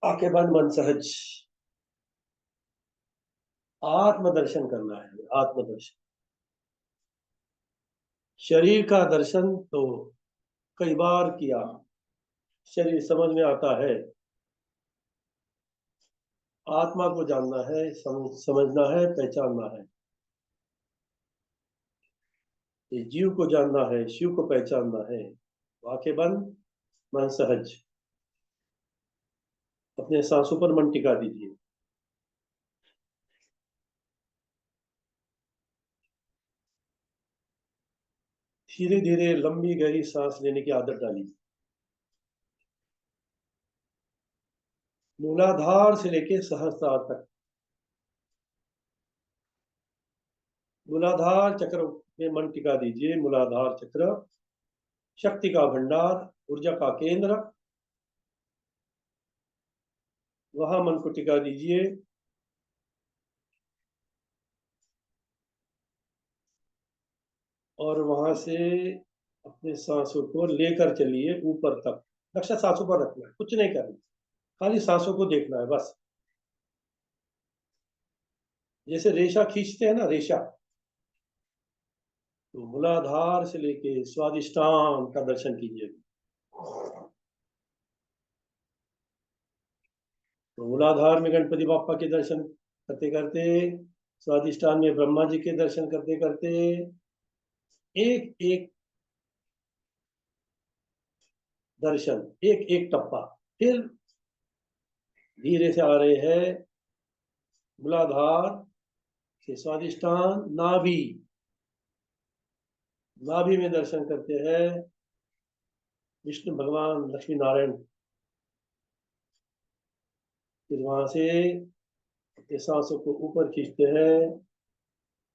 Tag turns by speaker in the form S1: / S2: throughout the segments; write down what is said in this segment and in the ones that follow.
S1: आंखें बंद, मन सहज। आत्मदर्शन करना है, आत्मदर्शन। शरीर का दर्शन तो कई बार किया, शरीर समझ में आता है। आत्मा को जानना है, समझना है, पहचानना है। ये जीव को जानना है, शिव को पहचानना है। आंखें बंद, मन सहज। अपने सांसों पर मन टिका दीजिए। धीरे धीरे लंबी गहरी सांस लेने की आदत डालिए। मूलाधार से लेके सहस्त्रार तक। मूलाधार चक्र में मन टिका दीजिए। मूलाधार चक्र शक्ति का भंडार, ऊर्जा का केंद्र। वहां मन को टिका दीजिए। और वहां से अपने सांसों को लेकर चलिए ऊपर तक। लक्ष्य सांसों पर रखना है, कुछ नहीं करना, खाली सांसों को देखना है बस। जैसे रेशा खींचते हैं ना, रेशा। तो मूलाधार से लेके स्वादिष्टान का दर्शन कीजिए। तो मूलाधार में गणपति बापा के दर्शन करते करते, स्वादिष्टान में ब्रह्मा जी के दर्शन करते करते, एक एक दर्शन, एक एक टप्पा। फिर धीरे से आ रहे हैं मूलाधार से स्वादिष्टान, नाभि। नाभि में दर्शन करते हैं विष्णु भगवान, लक्ष्मी नारायण। फिर वहां से अपने सांसों को ऊपर खींचते हैं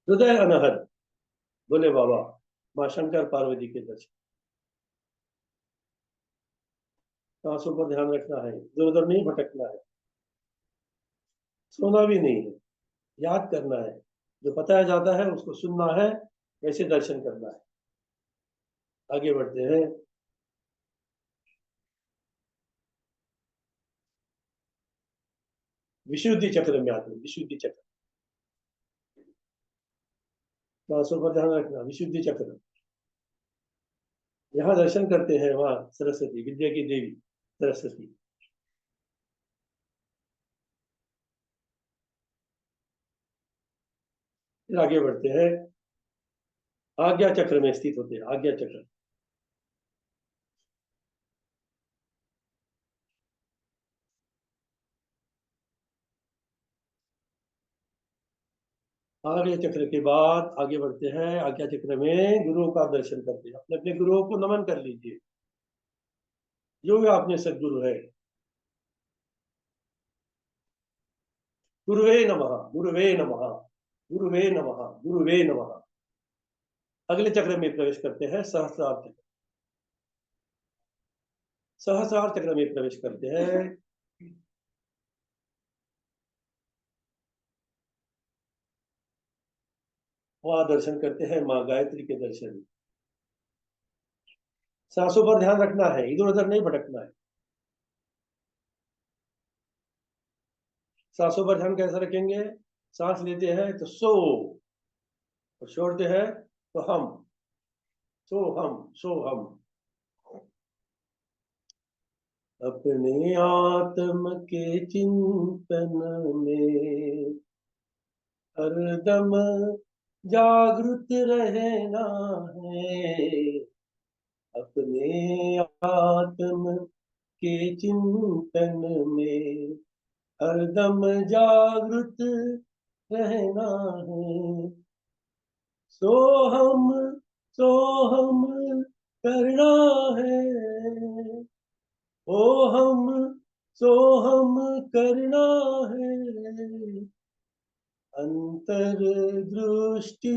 S1: हृदय अनहद, भोले बाबा, माँ शंकर पार्वती के दर्शन। सांसों पर ध्यान रखना है, इधर उधर नहीं भटकना है, सोना भी नहीं है। याद करना है, जो बताया जाता है उसको सुनना है, वैसे दर्शन करना है। आगे बढ़ते हैं। विशुद्धि चक्र में आते हैं। विशुद्धि चक्र, सांसों पर ध्यान रखना, विशुद्धि चक्र। यहाँ दर्शन करते हैं वहां सरस्वती, विद्या की देवी सरस्वती। फिर आगे बढ़ते हैं, आज्ञा चक्र में स्थित होते हैं। आज्ञा चक्र, आज्ञा चक्र के बाद आगे बढ़ते हैं। आज्ञा चक्र में गुरुओं का दर्शन करते हैं। अपने अपने गुरुओं को नमन कर लीजिए, जो भी आपने सदगुरु है। गुरुवे नमः, गुरुवे नमः, गुरुवे नमः, गुरुवे नमः। अगले चक्र में प्रवेश करते हैं, सहस्रार चक्र। सहस्रार चक्र में प्रवेश करते हैं। वहां दर्शन करते हैं माँ गायत्री के दर्शन। सांसों पर ध्यान रखना है, इधर उधर नहीं भटकना है। सांसों पर ध्यान कैसे रखेंगे? सांस लेते हैं तो सो, और छोड़ते हैं तो हम। सो हम, सो हम। अपने आत्म के चिंतन में हरदम जागृत रहना है। अपने आत्म के चिंतन में हरदम जागृत रहना है। सोहम, सोहम करना है। ओ हम, सोहम करना है। अंतर दृष्टि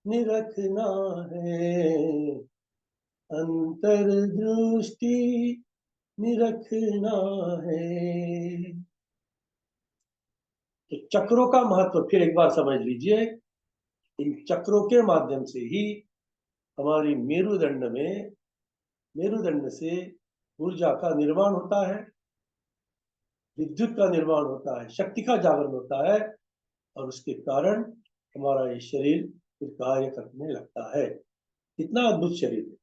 S1: निरखना है। अंतर दृष्टि निरखना है। तो चक्रों का महत्व फिर एक बार समझ लीजिए। इन चक्रों के माध्यम से ही हमारी मेरुदंड से ऊर्जा का निर्माण होता है, विद्युत का निर्माण होता है, शक्ति का जागरण होता है, और उसके कारण हमारा ये शरीर फिर कार्य करने लगता है। कितना अद्भुत शरीर है,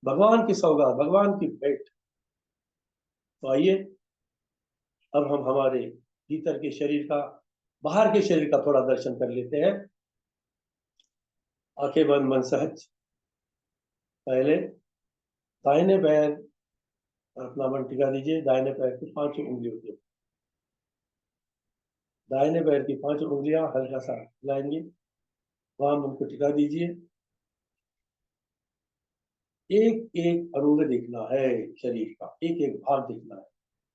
S1: भगवान की सौगात, भगवान की भेंट। तो आइए अब हम हमारे भीतर के शरीर का, बाहर के शरीर का थोड़ा दर्शन कर लेते हैं। आंखें बंद, मन सहज। पहले दाहिने पैर पर अपना मन टिका दीजिए। दाहिने पैर की 5 उंगलियों के, दाहिने पैर की 5 उंगलियां हल्का सा हिलाएंगे, वहां मन को टिका दीजिए। एक एक अंग देखना है शरीर का, एक एक भाग देखना है,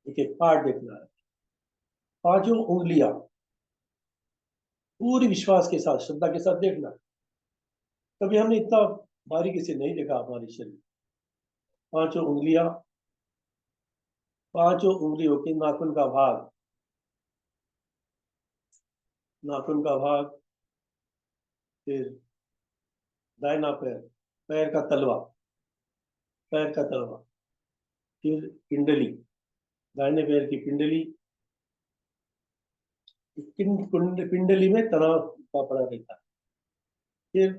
S1: एक एक पार्ट देखना है। 5 उंगलियां पूरी विश्वास के साथ, श्रद्धा के साथ देखना। कभी हमने इतना बारीकी से नहीं देखा हमारे शरीर। 5 उंगलियां, 5 उंगलियों के नाखून का भाग, नाखून का भाग, फिर दाहिना पैर, पैर का तलवा, पैर का तलवा, फिर पिंडली, दाहिने पैर की पिंडली। पिंडली में तनाव का पड़ा रहता है। फिर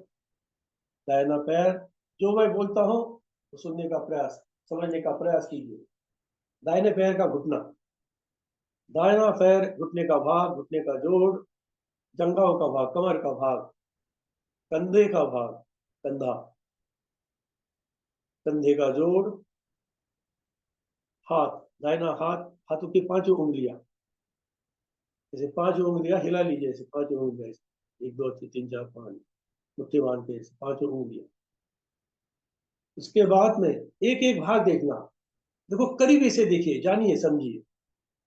S1: दाहिना पैर, जो मैं बोलता हूँ तो सुनने का प्रयास, समझने का प्रयास कीजिए। दाहिने पैर का घुटना, दाहिना पैर, घुटने का भाग, घुटने का जोड़, जंघाओं का भाग, कमर का भाग, कंधे का भाग, कंधा, कंधे का जोड़, हाथ, दाहिना हाथ, हाथों की 5 उंगलियां, जैसे 5 उंगलियां हिला लीजिए, ऐसे 5 उंगलियां, 1 2 3 4 5, मुट्ठी बांध के 5 उंगलियां। उसके बाद में एक एक भाग देखना। देखो, करीबी से देखिए, जानिए, समझिए।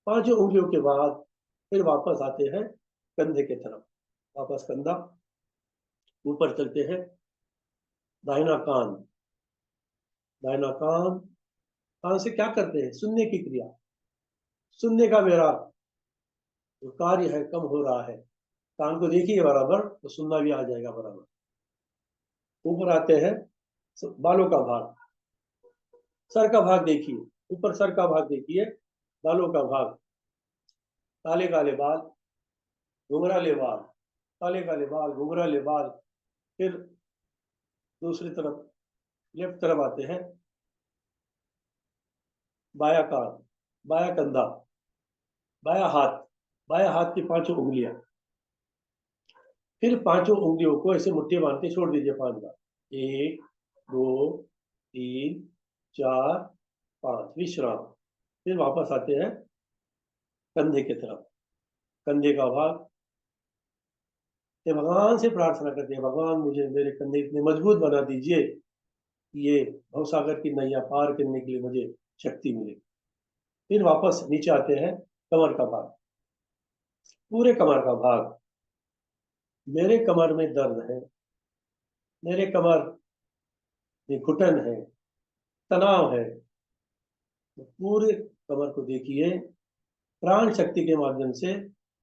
S1: 5 उंगलियों के बाद फिर वापस आते हैं कंधे के तरफ, वापस कंधा, ऊपर चलते हैं। दाहिना कान, दाहिना कान, कान से क्या करते हैं? सुनने की क्रिया। सुनने का मेरा जो कार्य है कम हो रहा है। कान को देखिए बराबर, तो सुनना भी आ जाएगा बराबर। ऊपर आते हैं, बालों का भाग, सर का भाग देखिए, ऊपर सर का भाग देखिए, बालों का भाग, काले काले बाल, घुंघराले बाल, काले काले बाल, घुंघराले बाल। फिर दूसरी तरफ, लेफ्ट तरफ आते हैं। बाया कान, बाया कंधा, बाया हाथ, बाया हाथ की 5 उंगलियां। फिर 5 उंगलियों को ऐसे मुट्ठी बांध के छोड़ दीजिए 5 बार। 1 2 3 4 5, विश्राम। फिर वापस आते हैं कंधे की तरफ, कंधे का भाग। ये भगवान से प्रार्थना करते हैं, भगवान मुझे मेरे कंधे इतने मजबूत बना दीजिए कि ये भवसागर की नैया पार करने के लिए मुझे शक्ति मिले। फिर वापस नीचे आते हैं, कमर का भाग, पूरे कमर का भाग। मेरे कमर में दर्द है, मेरे कमर में घुटन है, तनाव है, तो पूरे कमर को देखिए। प्राण शक्ति के माध्यम से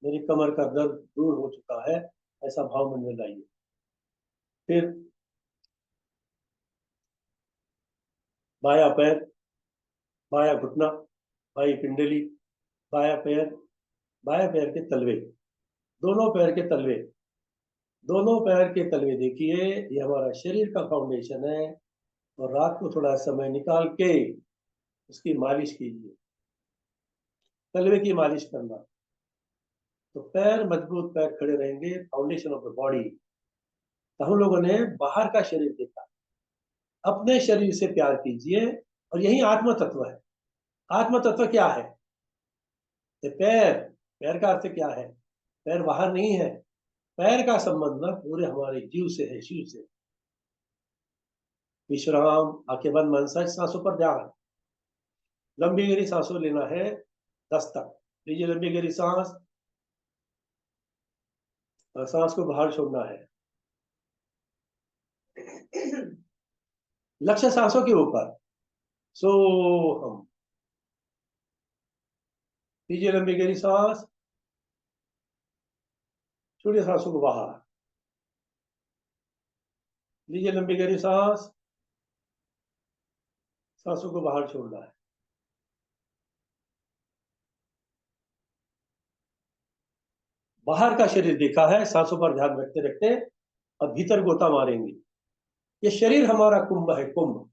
S1: मेरी कमर का दर्द दूर हो चुका है, ऐसा भाव मन में लाइए। फिर बाया पैर, बाया घुटना, बाई पिंडली, बाया पैर, बाया पैर के तलवे, दोनों पैर के तलवे, दोनों पैर के तलवे देखिए। ये हमारा शरीर का फाउंडेशन है। और रात को थोड़ा समय निकाल के उसकी मालिश कीजिए, तलवे की मालिश करना, तो पैर मजबूत, पैर खड़े रहेंगे, फाउंडेशन ऑफ द बॉडी। तो हम लोगों ने बाहर का शरीर देखा, अपने शरीर से प्यार कीजिए। और यही आत्म तत्व है। आत्म तत्व क्या है? ये पैर, पैर का अर्थ क्या है? पैर बाहर नहीं है। पैर का संबंध ना पूरे हमारे जीव से है, शिव से। विश्राम, आंखें बंद, मन सच, सांसों पर ध्यान। लंबी गहरी सांसों लेना है, 10 तक लीजिए लंबी गहरी सांस, और सांस को बाहर छोड़ना है। लक्ष्य सांसों के ऊपर। सो हम लीजिए लंबी गहरी सांस, छोड़िए सांसों को बाहर, लीजिए लंबी गहरी सांस, सांसों को बाहर छोड़ना है। बाहर का शरीर देखा है, सांसों पर ध्यान रखते रखते अब भीतर गोता मारेंगे। ये शरीर हमारा कुंभ है, कुंभ।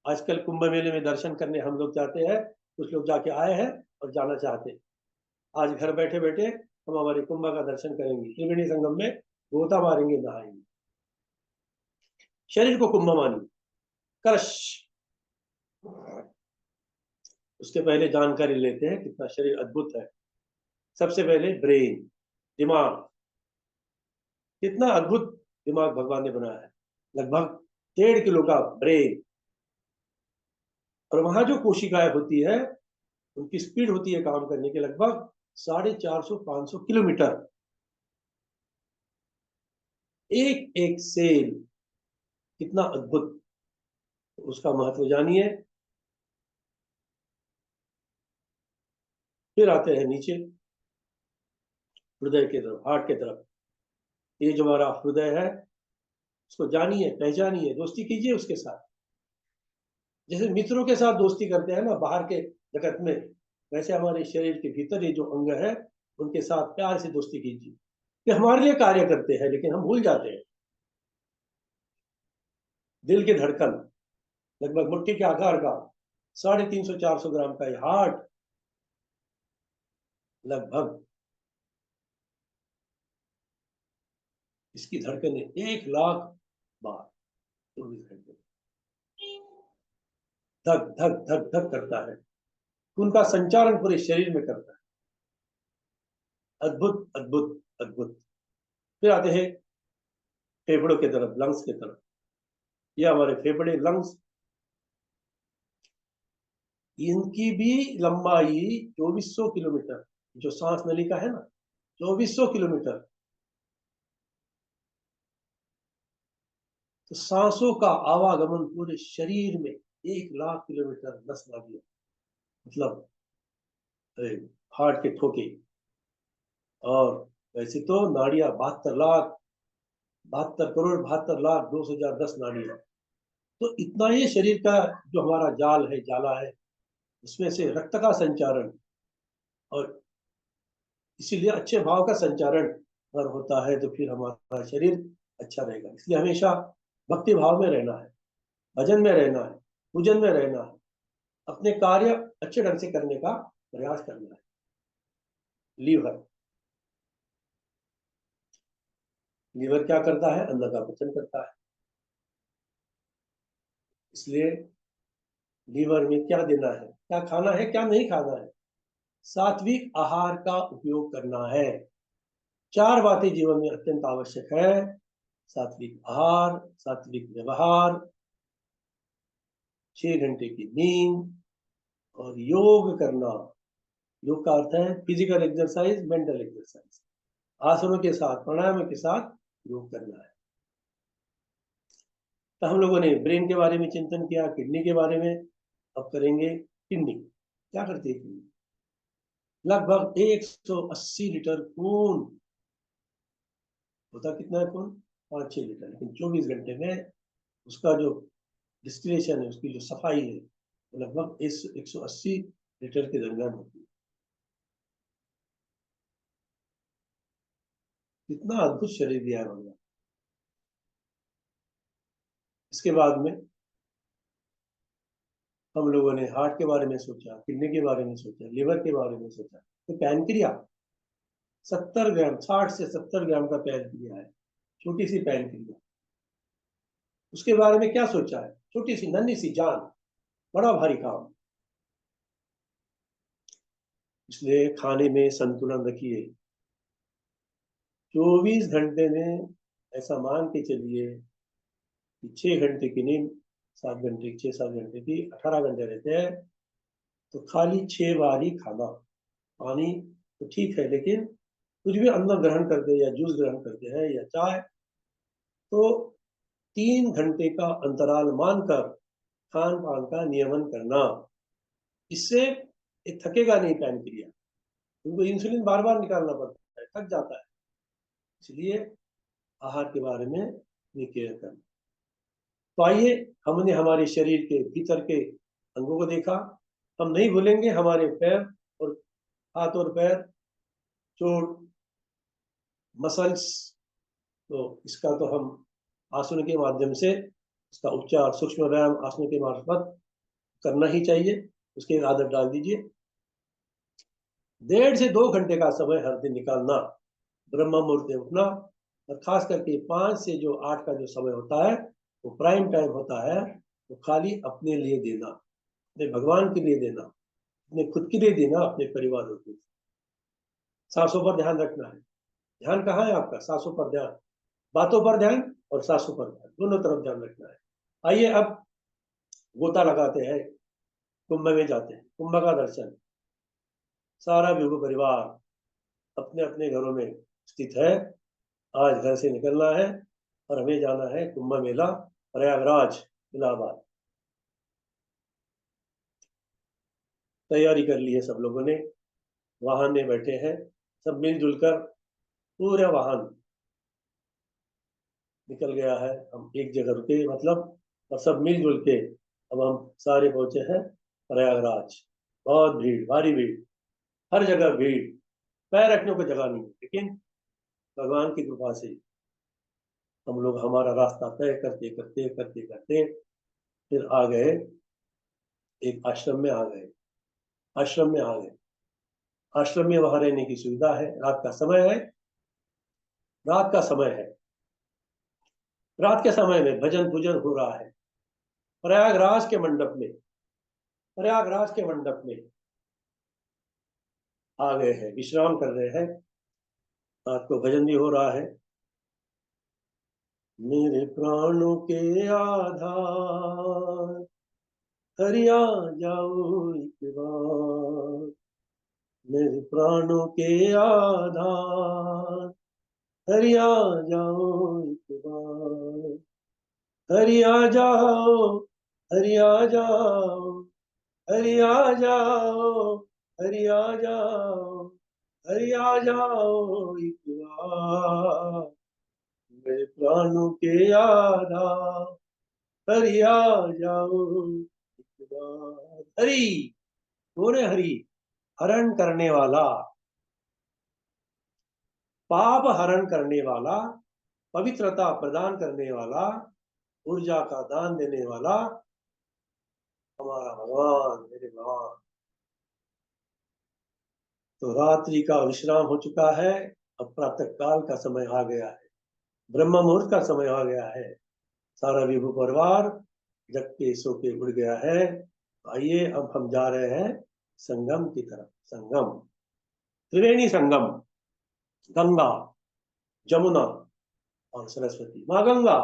S1: आजकल कुंभ मेले में दर्शन करने हम लोग जाते हैं, कुछ लोग जाके आए हैं और जाना चाहते हैं। आज घर बैठे बैठे हम हमारे कुंभ का दर्शन करेंगे, त्रिवेणी संगम में गोता मारेंगे, नहाएंगे। शरीर को कुंभ मानिए, कलश। उसके पहले जानकारी लेते हैं कितना शरीर अद्भुत है। सबसे पहले ब्रेन, दिमाग। कितना अद्भुत दिमाग भगवान ने बनाया है। लगभग 1.5 किलो का ब्रेन। और वहां जो कोशिकाएं होती है, उनकी स्पीड होती है काम करने के लगभग 450-500 किलोमीटर। एक एक सेल कितना अद्भुत, उसका महत्व जानिए। फिर आते हैं नीचे, हृदय की तरफ, हार्ट की तरफ। ये जो हमारा हृदय है, उसको जानिए, पहचानिए, दोस्ती कीजिए उसके साथ। जैसे मित्रों के साथ दोस्ती करते हैं ना बाहर के जगत में, वैसे हमारे शरीर के भीतर ये जो अंग है, उनके साथ प्यार से दोस्ती कीजिए। ये हमारे लिए कार्य करते हैं, लेकिन हम भूल जाते हैं। दिल की धड़कन लगभग मुट्ठी के आकार का, 350-400 ग्राम का ये हार्ट, लगभग इसकी धड़कन 1 लाख बार 24 घंटे धक धक धक धक करता है। खून का संचालन पूरे शरीर में करता है। अद्भुत अद्भुत अद्भुत। फिर आते हैं फेफड़ों की तरफ, लंग्स की तरफ। ये हमारे फेफड़े, लंग्स, इनकी भी लंबाई 2400 किलोमीटर। जो सांस नलिका है ना, 2400 किलोमीटर। तो सांसों का आवागमन पूरे शरीर में 1 लाख किलोमीटर, 10 नाड़ियां, मतलब हार्ट के ठोके। और वैसे तो नाड़ियां 72 लाख, 72 करोड़ 72 लाख 10 हजार 10 नाड़ियां। तो इतना ये शरीर का जो हमारा जाल है, जाला है, उसमें से रक्त का संचारण, और इसीलिए अच्छे भाव का संचारण अगर होता है तो फिर हमारा शरीर अच्छा रहेगा। इसलिए हमेशा भक्ति भाव में रहना है, भजन में रहना है, पूजन में रहना है, अपने कार्य अच्छे ढंग से करने का प्रयास करना है। लीवर, लीवर क्या करता है? अन्न का पचन करता है। इसलिए लीवर में क्या देना है, क्या खाना है, क्या नहीं खाना है? सात्विक आहार का उपयोग करना है। 4 बातें जीवन में अत्यंत आवश्यक है: सात्विक आहार, सात्विक व्यवहार, 6 घंटे की नींद, और योग करना। योग का अर्थ है फिजिकल एक्सरसाइज, मेंटल एक्सरसाइज। आसनों के साथ, प्राणायाम के साथ योग करना है। तो हम लोगों ने ब्रेन के बारे में चिंतन किया, किडनी के बारे में। अब करेंगे किडनी। क्या करती है किडनी? लगभग 180 लीटर खून होता। कितना है खून? 5-6 लीटर। लेकिन 24 घंटे में उसका जो डिस्टिलेशन है, उसकी जो सफाई है, वो लगभग 180 लीटर के दरमियान होती है। कितना अद्भुत शरीर दिया है भगवान। इसके बाद में हम लोगों ने हार्ट के बारे में सोचा, किडनी के बारे में सोचा, लिवर के बारे में सोचा। तो पैनक्रिया, 70 ग्राम, 60 से 70 ग्राम का पैनक्रिया है, छोटी सी पैनक्रिया। उसके बारे में क्या सोचा है? छोटी सी नन्ही सी जान, बड़ा भारी काम। इसलिए खाने में संतुलन रखिए। 24 घंटे में ऐसा मान के चलिए कि 6 घंटे की नींद, 7 घंटे, 6-7 घंटे की, 18 घंटे रहते हैं। तो खाली 6 बार ही खाना। पानी तो ठीक है, लेकिन कुछ भी अन्न ग्रहण करते हैं या जूस ग्रहण करते हैं या चाय, तो 3 घंटे का अंतराल मानकर खान पान का नियमन करना। इससे ये थकेगा नहीं पैनक्रिया। उनको इंसुलिन बार बार निकालना पड़ता है, थक जाता है। इसलिए आहार के बारे में भी केयर करना। तो आइए, हमने हमारे शरीर के भीतर के अंगों को देखा। हम नहीं भूलेंगे हमारे पैर और हाथ और पैर, चोट, मसल्स। तो इसका तो हम आसन के माध्यम से इसका उपचार सूक्ष्म व्यायाम आसनों के मार्फत करना ही चाहिए। उसकी एक आदत डाल दीजिए। 1.5 से 2 घंटे का समय हर दिन निकालना, ब्रह्म मुहूर्त में उठना, और खास करके 5 से जो 8 का जो समय होता है वो प्राइम टाइम होता है, वो खाली अपने लिए देना, अपने भगवान के लिए देना, अपने खुद के लिए देना, अपने परिवार के लिए। सांसों पर ध्यान रखना है। ध्यान कहाँ है आपका? सांसों पर ध्यान, बातों पर ध्यान और सांसों पर ध्यान, दोनों तरफ ध्यान रखना है। आइए अब गोता लगाते हैं, कुंभ में जाते हैं। कुंभ का दर्शन, सारा विभु परिवार अपने अपने घरों में स्थित है। आज घर से निकलना है और हमें जाना है कुंभ मेला, प्रयागराज, इलाहाबाद। तैयारी कर ली है सब लोगों ने, वाहन में बैठे हैं, सब मिलजुल कर पूरा वाहन निकल गया है। हम एक जगह रुके मतलब, और सब मिलजुल के अब हम सारे पहुंचे हैं प्रयागराज। बहुत भीड़, भारी भीड़, हर जगह भीड़, पैर रखने को जगह नहीं है। लेकिन भगवान की कृपा से हम लोग हमारा रास्ता तय करते करते करते करते फिर आ गए, एक आश्रम में आ गए। आश्रम में आ गए। आश्रम में वहां रहने की सुविधा है। रात का समय है, रात का समय है। रात के समय में भजन पूजन हो रहा है प्रयागराज के मंडप में। प्रयागराज के मंडप में आ गए हैं, विश्राम कर रहे हैं। रात को भजन भी हो रहा है। मेरे प्राणों के आधार, हरिया जाओ एक बार। मेरे प्राणों के आधार, हरिया जाओ एक बार। हरिया जाओ, हरिया जाओ, हरिया जाओ, हरिया जाओ, हरिया जाओ एक बार। मेरे प्राणों के आधार, हरिया जाओ एक बार। हरि, बोले हरि, हरण करने वाला, पाप हरण करने वाला, पवित्रता प्रदान करने वाला, ऊर्जा का दान देने वाला हमारा भगवान, मेरे भगवान। तो रात्रि का विश्राम हो चुका है, अब प्रातः काल का समय आ गया है, ब्रह्म मुहूर्त का समय आ गया है। सारा विभु परिवार जग के सो के उड़ गया है। आइए अब हम जा रहे हैं संगम की तरफ। संगम, त्रिवेणी संगम, गंगा, जमुना और सरस्वती। माँ गंगा,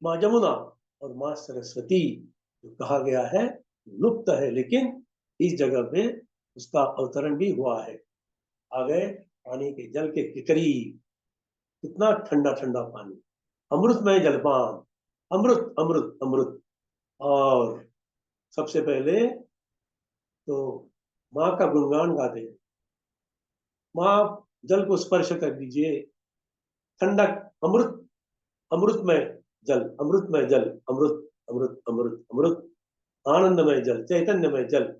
S1: माँ जमुना और माँ सरस्वती, जो कहा गया है लुप्त है, लेकिन इस जगह पे उसका अवतरण भी हुआ है। आ गए पानी के जल के किकरी, कितना ठंडा ठंडा पानी, अमृतमय जलपान, अमृत अमृत अमृत। और सबसे पहले तो माँ का गुणगान गाते हैं। माँ, जल को स्पर्श कर दीजिए, ठंडक, अमृत, अमृतमय जल, अमृतमय जल, अमृत अमृत अमृत अमृत, आनंदमय जल, चैतन्यमय जल।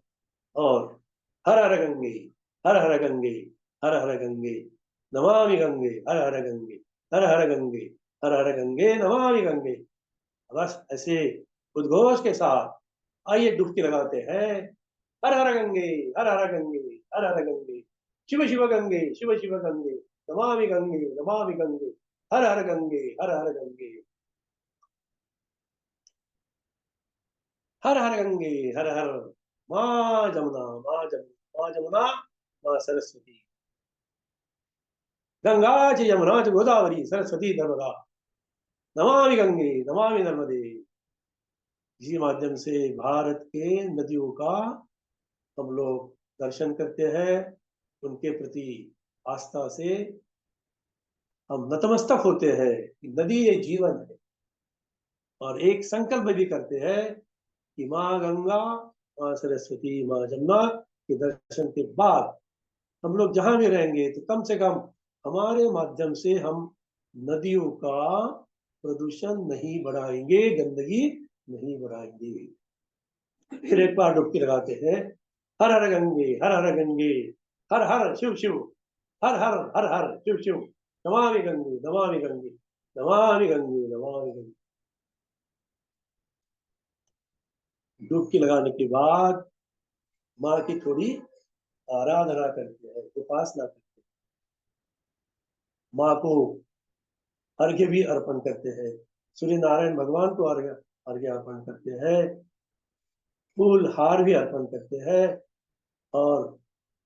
S1: और हर हर गंगे, हर हर गंगे, हर हर गंगे, नमामि गंगे, हर हर गंगे, हर हर गंगे, हर हर गंगे, नमामि गंगे। बस ऐसे उद्घोष के साथ आइए डुबकी लगाते हैं। हर हर गंगे, हर हर गंगे, हर हर गंगे, शिव शिव गंगे, शिव शिव गंगे, नमामि गंगे, नमामि गंगे, हर हर गंगे, हर हर गंगे, हर हर गंगे, हर हर। माँ जमुना, माँ जमुना, माँ जमुना, माँ सरस्वती। गंगा च यमुना च गोदावरी सरस्वती नर्मदा, नमामि गंगे, नमामि नर्मदे। इसी माध्यम से भारत के नदियों का हम लोग दर्शन करते हैं, उनके प्रति आस्था से हम नतमस्तक होते हैं कि नदी ये जीवन है। और एक संकल्प भी करते हैं कि माँ गंगा, माँ सरस्वती, माँ जमुना के दर्शन के बाद हम लोग जहां भी रहेंगे तो कम से कम हमारे माध्यम से हम नदियों का प्रदूषण नहीं बढ़ाएंगे, गंदगी नहीं बढ़ाएंगे। फिर एक बार डुबकी लगाते हैं। हर हर गंगे, हर हर गंगे, हर हर शिव शिव, हर हर हर हर शिव शिव, नमामि गंगे, नमामि गंगे, नमामि गंगे, नमामि गंगे। डुबकी लगाने के बाद माँ की थोड़ी आराधना करते हैं, उपासना करते हैं। माँ को अर्घ्य भी अर्पण करते हैं, सूर्य नारायण भगवान को अर्घ्य अर्घ्य अर्पण करते हैं, फूल हार भी अर्पण करते हैं, और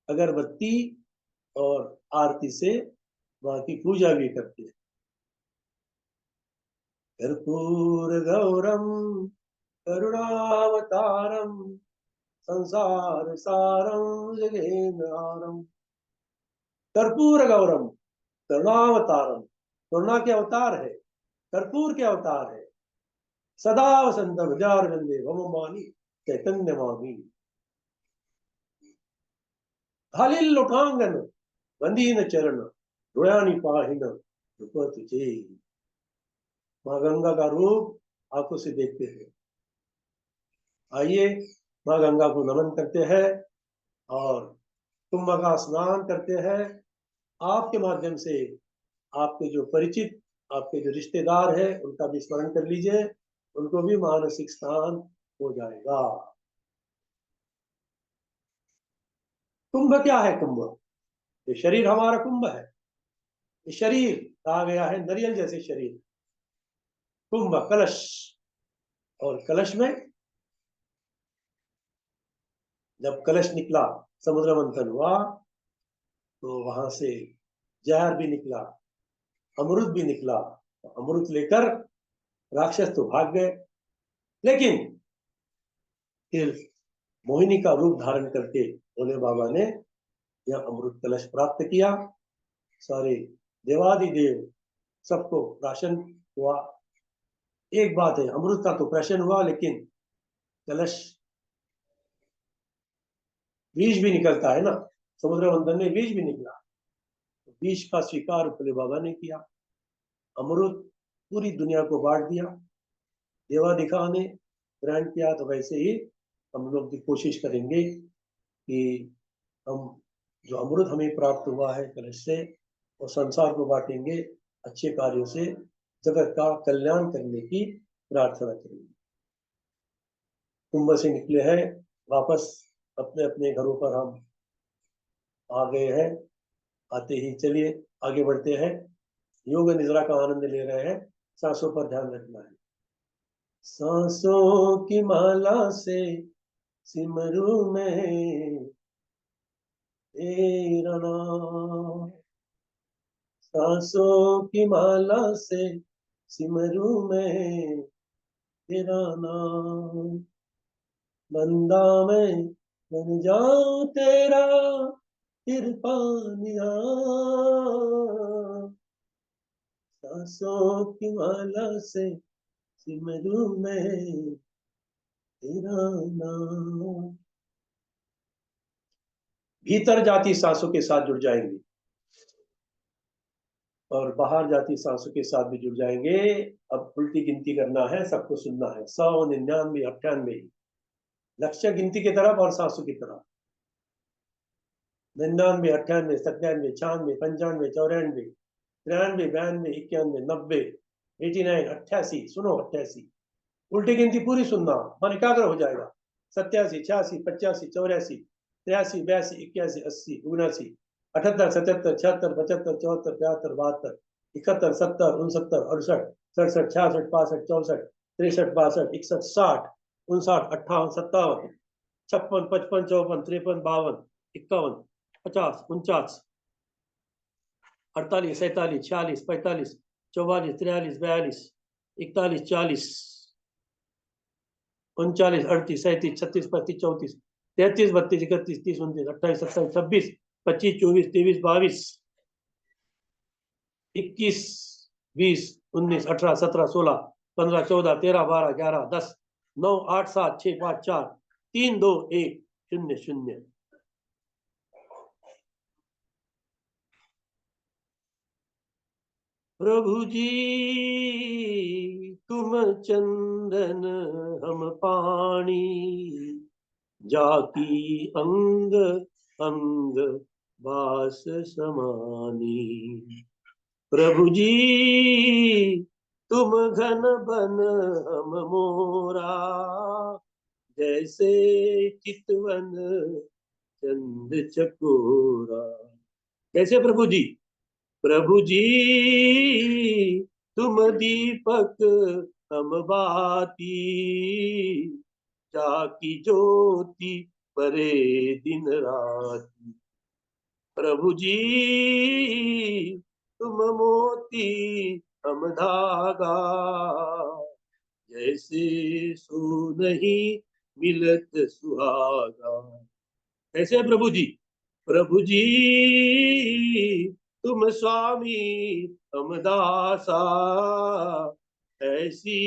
S1: अगरबत्ती और आरती से माँ की पूजा भी करते हैं। कर्पूर गौरम करुणावतारम संसार सारम जगेन्द्रहारम। कर्पूर गौरम, करुणावतारम, करुणा के अवतार है, कर्पूर के अवतार है, सदा वसंत विद्यार वंदे भवमानी चैतन्य मामी। हलिल लुठांगन वंदीन चरण रुयानी पाहिन रूप तुझे। माँ गंगा का रूप आंखों से देखते हैं। आइए माँ गंगा को नमन करते हैं और कुंभ का स्नान करते हैं। आपके माध्यम से आपके जो परिचित, आपके जो रिश्तेदार हैं, उनका भी स्मरण कर लीजिए, उनको भी मानसिक स्नान हो जाएगा। कुंभ क्या है? कुंभ, ये शरीर हमारा कुंभ है। ये शरीर कहा गया है नरियल जैसे शरीर, कुंभ कलश, और कलश में जब कलश निकला, समुद्र मंथन हुआ, तो वहां से जहर भी निकला, अमृत भी निकला। अमृत लेकर राक्षस तो भाग गए, लेकिन फिर मोहिनी का रूप धारण करके भोले बाबा ने यह अमृत कलश प्राप्त किया। सारे देवादिदेव सबको प्राशन हुआ। एक बात है, अमृत का तो प्राशन हुआ, लेकिन कलश, बीज भी निकलता है ना, समुद्र मंथन में बीज भी निकला, तो बीज का स्वीकार भोले बाबा ने किया। अमृत पूरी दुनिया को बांट दिया। देवादिखा ने ग्रहण किया, तो वैसे ही हम लोग भी कोशिश करेंगे कि हम जो अमृत हमें प्राप्त हुआ है कलश से, वो संसार को बांटेंगे, अच्छे कार्यों से जगत का कल्याण करने की प्रार्थना करेंगे। कुंभ से निकले हैं, वापस अपने अपने घरों पर हम आ गए हैं। आते ही चलिए आगे बढ़ते हैं। योग निद्रा का आनंद ले रहे हैं, सांसों पर ध्यान रखना है। सांसों की माला से सिमरू में तेरा नाम, सांसों की माला से सिमरू में तेरा नाम, बंदा मैं बन जाऊं तेरा कृपानिया, सांसों की माला से सिमरू में तेरा नाम। भीतर जाती सांसों के साथ जुड़ जाएंगे और बाहर जाती सांसों के साथ भी जुड़ जाएंगे। अब उल्टी गिनती करना है, सबको सुनना है। 100, 99, 98, लक्ष्य गिनती की तरफ और सांसों की तरफ। 99, 98, 97, 96, 95, 94, 93, 92, 91, 90, 89, 88, सुनो 88। उल्टी गिनती पूरी सुनना, मन एकाग्र हो जाएगा। 87, 86, 85, 84, 83, 82, 81, 80, 79, 78, 77, 76, 75, 74, 73, 72, 71, 70, 69, 68, 67, 66, 65, 64, 63, 62, 61, 60, 59, 58, 57, 56, 55, 54, 53, 52, 51, 50, 49, 48, 47, 46, 45, 44, 43, 42, 41, 40, 39, 38, 37, 36, 35, 34, 33, 32, 31, 30, 29, 28, 27, 26, 25, 24, 23, 22, 21, 20, 19, 18, 17, 16, 15, 14, 13, 12, 11, 10, 9, 8, 7, 6, 5, 4, 3, 2, 1, 0, 0। प्रभु जी तुम चंदन हम पानी, जाकी अंग अंग बास समानी। प्रभु जी तुम घन बन हम मोरा, जैसे चितवन चंद चकोरा। कैसे प्रभु जी? प्रभु जी तुम दीपक हम बाती, जाकी ज्योति परे दिन राती। प्रभु जी तुम मोती हम धागा, जैसे सो नहीं मिलत सुहागा। कैसे प्रभु जी? प्रभु जी तुम स्वामी हम दासा, ऐसी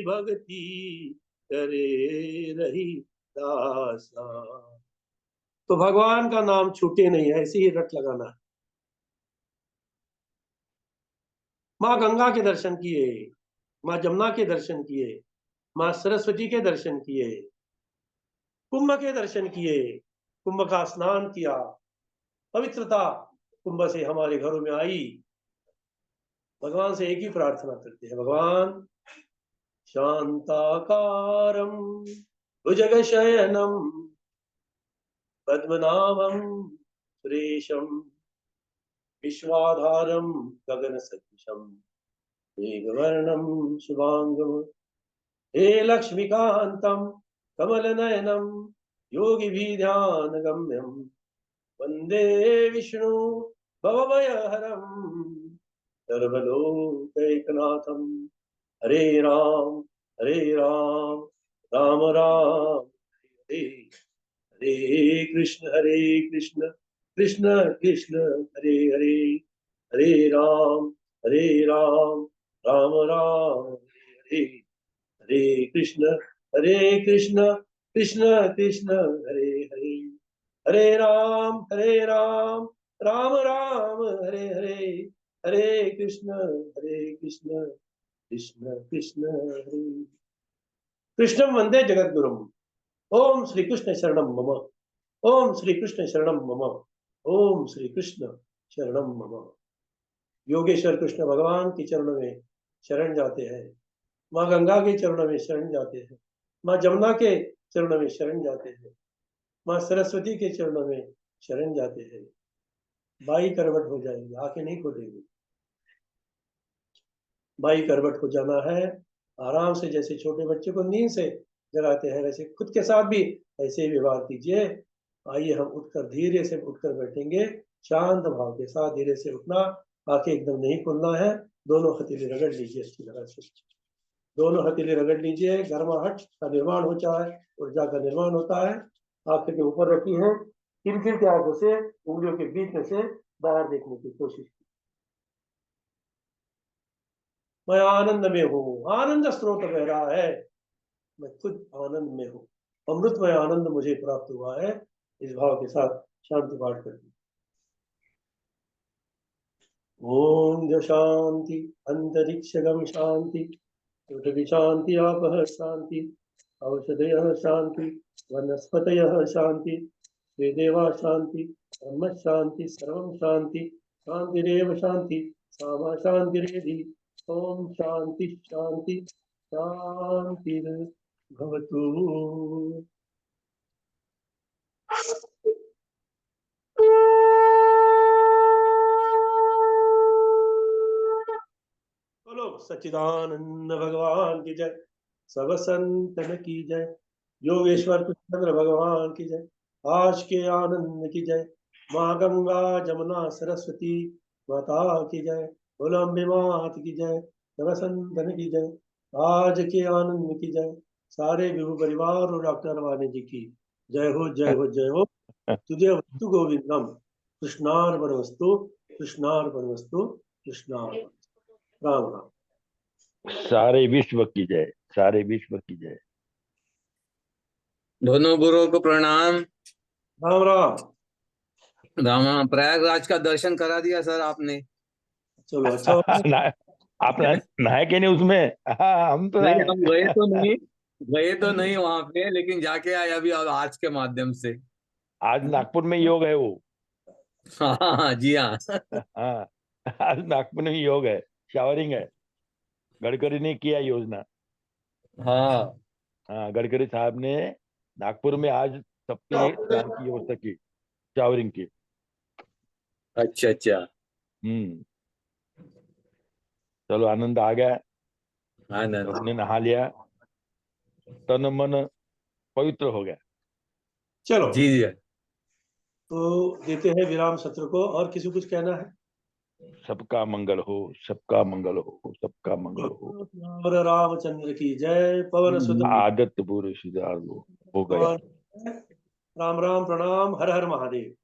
S1: भक्ति करे रही दासा। तो भगवान का नाम छूटे नहीं, ऐसे ही रट लगाना है। माँ गंगा के दर्शन किए, माँ जमुना के दर्शन किए, माँ सरस्वती के दर्शन किए, कुंभ के दर्शन किए, कुंभ का स्नान किया, पवित्रता कुंभ से हमारे घरों में आई। भगवान से एक ही प्रार्थना करते हैं, भगवान शांताकारं भुजगशयनं पद्मनाभं सुरेशं, विश्वाधारं गगनसदृशं, मेघवर्णं शुभांगं, हे लक्ष्मीकान्तं कमलनयनं, योगिभिर्ध्यानगम्यं, वन्दे विष्णु भवभयहरं सर्वलोकैकनाथं। हरे राम राम राम हरे हरे हरे कृष्ण कृष्ण कृष्ण हरे हरे, हरे राम राम राम हरे हरे हरे कृष्ण कृष्ण कृष्ण हरे हरे, हरे राम राम राम हरे हरे, हरे कृष्ण कृष्ण कृष्ण हरे। कृष्णं वंदे जगद्गुरुम। ओम श्री कृष्ण शरणम मम, ओम श्री कृष्ण शरणम मम, ओम श्री कृष्ण शरणम मम। योगेश्वर कृष्ण भगवान के चरणों में शरण जाते हैं, माँ गंगा के चरणों में शरण जाते हैं, माँ जमुना के चरणों में शरण जाते हैं, माँ सरस्वती के चरणों में शरण जाते हैं। बाई करवट हो जाएंगे, आंखें नहीं खोलेंगे। बाई करवट हो जाना है, आराम से, जैसे छोटे बच्चे को नींद से जगाते हैं वैसे खुद के साथ भी ऐसे ही व्यवहार कीजिए। आइए हम उठकर धीरे से उठकर बैठेंगे, शांत भाव के साथ धीरे से उठना, आंखें एकदम नहीं खोलना है। दोनों हथेली रगड़ लीजिए अच्छी तरह से, दोनों हथेली रगड़ लीजिए, गर्माहट का निर्माण होता है, ऊर्जा का निर्माण होता है। आंखें के ऊपर रखी है, किरकिर के आंखों से उंगलियों के बीच में से बाहर देखने की कोशिश। मैं आनंद में हूँ, आनंद स्रोत बह रहा है, मैं खुद आनंद में हूँ, अमृतमय आनंद मुझे प्राप्त हुआ है। इस भाव के साथ शांति पाठ करती। ओम जो शांति अंतरिक्षगम शांति, पृथ्वी शांति आपः शांति, औषधयः शांति, वनस्पतयः शांति, ते देवा शांति, ब्रह्म शांति, सर्वं शांति, शांतिरेव शांति, सामा शांतिरेधि। ओम शांति शांति शांति भवतु। बोलो सच्चिदानंद भगवान की जय, सब संतन की जय, योगेश्वर कृष्ण भगवान की जय, आज के आनंद की जय, माँ गंगा जमुना सरस्वती माता की जय, बोलो अम्बे मात की जय, सब संतन की जय, आज के आनंद की जय, सारे विभु परिवार और डॉक्टर वाणी जी की जय हो जय हो जय हो। तुझे वस्तु गोविंदम, कृष्णार्पण वस्तु, कृष्णार्पण वस्तु, कृष्णार्पण। राम राम।
S2: सारे विश्व की जय, सारे विश्व की जय।
S3: दोनों गुरुओं को प्रणाम।
S1: राम राम।
S3: राम प्रयागराज का दर्शन करा दिया सर आपने।
S1: चलो अच्छा हो गया।
S2: ना, आप नहाए के नहीं उसमें? हाँ, हम तो
S3: नहीं,
S2: नहाए।
S3: हम गए तो नहीं वहां पे, लेकिन जाके आए अभी अब आज के माध्यम से।
S2: आज नागपुर में योग है वो।
S3: हाँ हाँ, जी हाँ।
S2: हाँ, आज नागपुर में योग है, शावरिंग है। गडकरी ने किया योजना।
S3: हाँ,
S2: हाँ, गडकरी साहब ने नागपुर में आज सबके स्नान की व्यवस्था की, शावरिंग की।
S3: अच्छा अच्छा।
S2: हम्म। चलो, आनंद आ गया।
S3: आनंद।
S2: सबने नहा लिया, तन मन पवित्र हो गया।
S1: चलो,
S3: जी जी।
S1: तो देते हैं विराम सत्र को। और किसी को कुछ कहना है?
S2: सबका मंगल हो, सबका मंगल हो, सबका मंगल हो।
S1: और रामचंद्र की जय। पवन सुत
S2: आदत पुरुष हो गया।
S1: राम राम प्रणाम, हर हर महादेव।